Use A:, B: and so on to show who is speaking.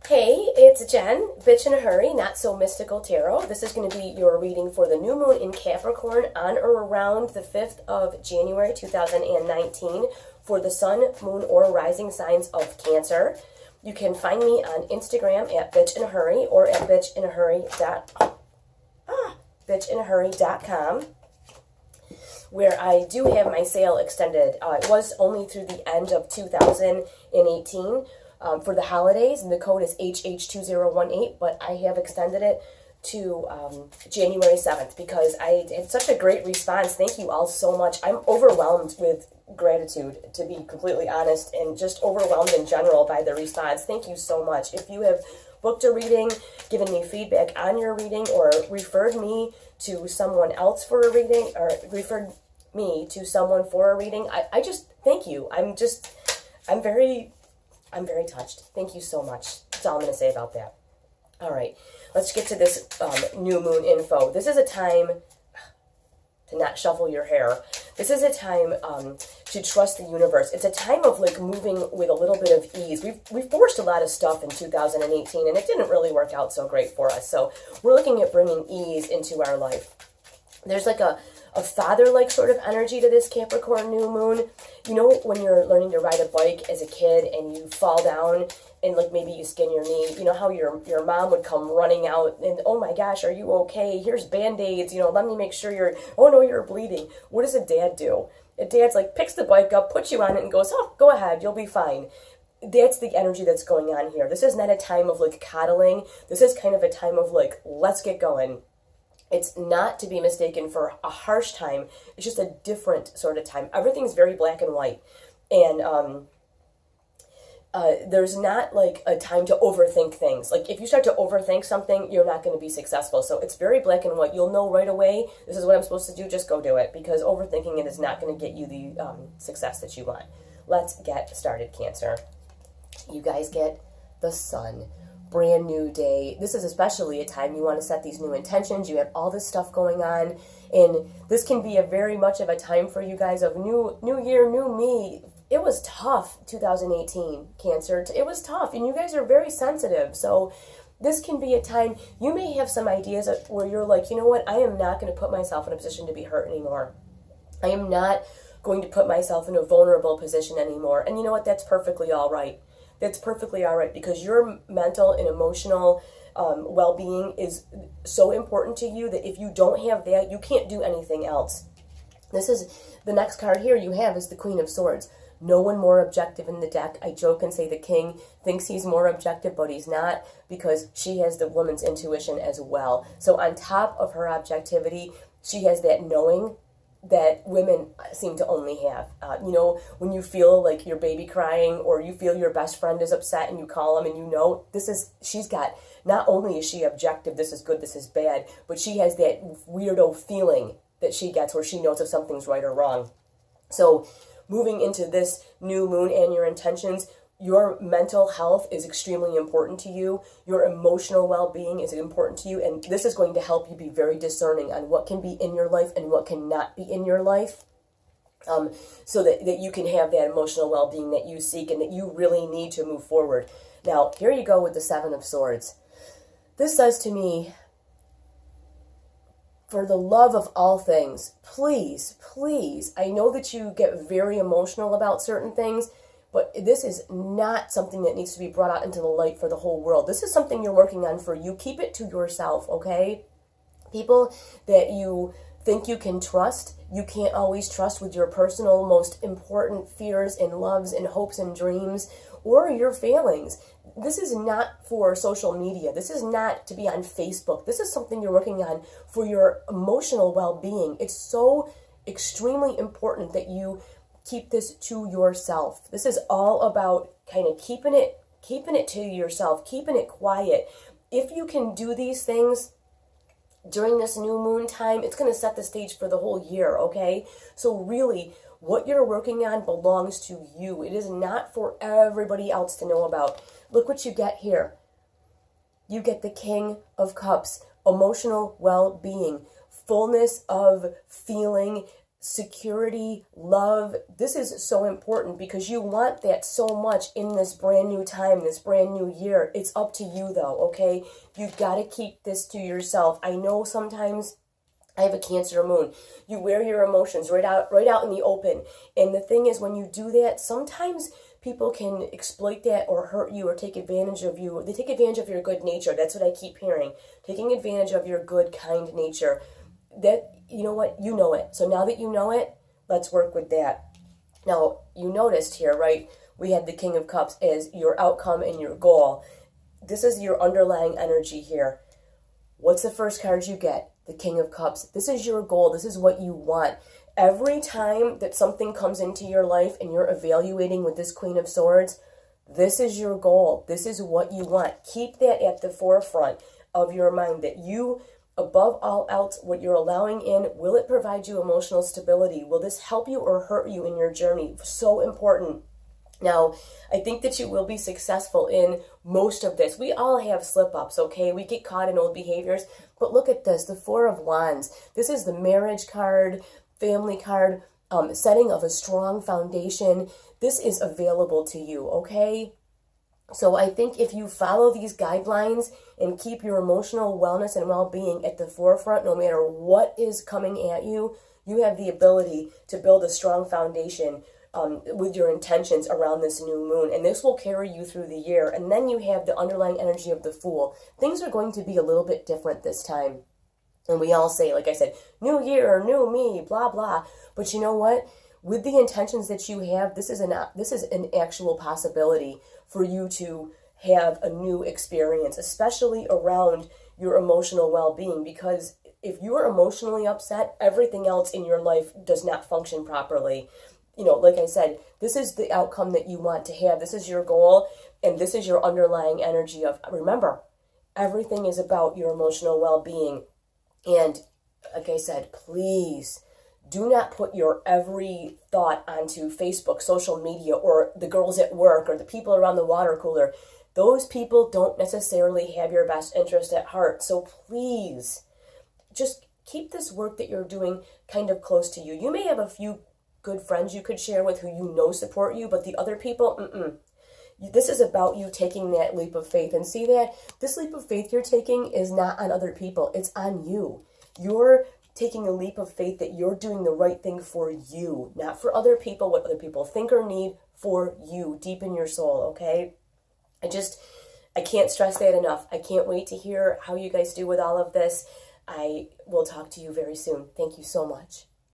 A: Hey, it's Jen, Bitch in a Hurry, Not So Mystical Tarot. This is going to be your reading for the new moon in Capricorn on or around the 5th of January 2019 for the sun, moon, or rising signs of Cancer. You can find me on Instagram at Bitch in a Hurry or at bitchinahurry.com, where I do have my sale extended. It was only through the end of 2018. For the holidays, and the code is HH2018, but I have extended it to January 7th because I had such a great response. Thank you all so much. I'm overwhelmed with gratitude, to be completely honest, and just overwhelmed in general by the response. Thank you so much. If you have booked a reading, given me feedback on your reading, or referred me to someone else for a reading, or referred me to someone for a reading, I just thank you. I'm very touched. Thank you so much. That's all I'm going to say about that. All right, let's get to this new moon info. This is a time to not shuffle your hair. This is a time to trust the universe. It's a time of like moving with a little bit of ease. We've forced a lot of stuff in 2018, and it didn't really work out so great for us. So we're looking at bringing ease into our life. There's like a father-like sort of energy to this Capricorn new moon. You know, when you're learning to ride a bike as a kid and you fall down and like maybe you skin your knee, you know how your mom would come running out and, oh my gosh, are you okay? Here's Band-Aids, let me make sure oh no, you're bleeding. What does a dad do? A dad's like picks the bike up, puts you on it and goes, oh, go ahead, you'll be fine. That's the energy that's going on here. This is not a time of like coddling. This is kind of a time of like, let's get going. It's not to be mistaken for a harsh time. It's just a different sort of time. Everything's very black and white. And there's not like a time to overthink things. Like if you start to overthink something, you're not going to be successful. So it's very black and white. You'll know right away, this is what I'm supposed to do. Just go do it, because overthinking it is not going to get you the success that you want. Let's get started, Cancer. You guys get the sun. Brand new day. This is especially a time you want to set these new intentions. You have all this stuff going on, and this can be a very much of a time for you guys of new year, new me. It was tough, 2018, Cancer. It was tough, and you guys are very sensitive. So this can be a time you may have some ideas where you're like, you know what, I am not going to put myself in a position to be hurt anymore. I am not going to put myself in a vulnerable position anymore. And you know what, that's perfectly all right. That's perfectly all right, because your mental and emotional well-being is so important to you that if you don't have that, you can't do anything else. This is the next card here you have is the Queen of Swords. No one more objective in the deck. I joke and say the king thinks he's more objective, but he's not, because she has the woman's intuition as well. So on top of her objectivity, she has that knowing that women seem to only have. When you feel like your baby crying, or you feel your best friend is upset and you call them and she's got, not only is she objective, this is good, this is bad, but she has that weirdo feeling that she gets where she knows if something's right or wrong. So moving into this new moon and your intentions, your mental health is extremely important to you. Your emotional well-being is important to you. And this is going to help you be very discerning on what can be in your life and what cannot be in your life. So that you can have that emotional well-being that you seek and that you really need to move forward. Now, here you go with the Seven of Swords. This says to me, for the love of all things, please, I know that you get very emotional about certain things, but this is not something that needs to be brought out into the light for the whole world. This is something you're working on for you. Keep it to yourself, okay? People that you think you can trust, you can't always trust with your personal, most important fears and loves and hopes and dreams, or your failings. This is not for social media. This is not to be on Facebook. This is something you're working on for your emotional well-being. It's so extremely important that you keep this to yourself. This is all about kind of keeping it to yourself, keeping it quiet. If you can do these things during this new moon time, it's going to set the stage for the whole year, okay? So really, what you're working on belongs to you. It is not for everybody else to know about. Look what you get here. You get the King of Cups, emotional well-being, fullness of feeling, security, love. This is so important because you want that so much in this brand new time, this brand new year. It's up to you though, okay? You got to keep this to yourself. I know sometimes I have a Cancer moon. You wear your emotions right out in the open. And the thing is, when you do that, sometimes people can exploit that or hurt you or take advantage of you. They take advantage of your good nature. That's what I keep hearing. Taking advantage of your good, kind nature. That, you know what? You know it. So now that you know it, let's work with that. Now, you noticed here, right? We had the King of Cups as your outcome and your goal. This is your underlying energy here. What's the first card you get? The King of Cups. This is your goal. This is what you want. Every time that something comes into your life and you're evaluating with this Queen of Swords, this is your goal. This is what you want. Keep that at the forefront of your mind, that you, above all else, what you're allowing in, will it provide you emotional stability? Will this help you or hurt you in your journey? So important. Now, I think that you will be successful in most of this. We all have slip-ups, okay? We get caught in old behaviors. But look at this, the Four of Wands. This is the marriage card, family card, setting of a strong foundation. This is available to you, okay? So I think if you follow these guidelines and keep your emotional wellness and well-being at the forefront, no matter what is coming at you, you have the ability to build a strong foundation with your intentions around this new moon. And this will carry you through the year. And then you have the underlying energy of the Fool. Things are going to be a little bit different this time. And we all say, like I said, new year, new me, blah, blah. But you know what? With the intentions that you have, this is an actual possibility for you to have a new experience, especially around your emotional well-being. Because if you are emotionally upset, everything else in your life does not function properly. You know, like I said, this is the outcome that you want to have. This is your goal, and this is your underlying energy of, remember, everything is about your emotional well-being. And like I said, please do not put your every thought onto Facebook, social media, or the girls at work, or the people around the water cooler. Those people don't necessarily have your best interest at heart. So please, just keep this work that you're doing kind of close to you. You may have a few good friends you could share with who you know support you, but the other people, This is about you taking that leap of faith. And see that this leap of faith you're taking is not on other people. It's on you. You're taking a leap of faith that you're doing the right thing for you, not for other people, what other people think or need, for you, deep in your soul, okay? I can't stress that enough. I can't wait to hear how you guys do with all of this. I will talk to you very soon. Thank you so much.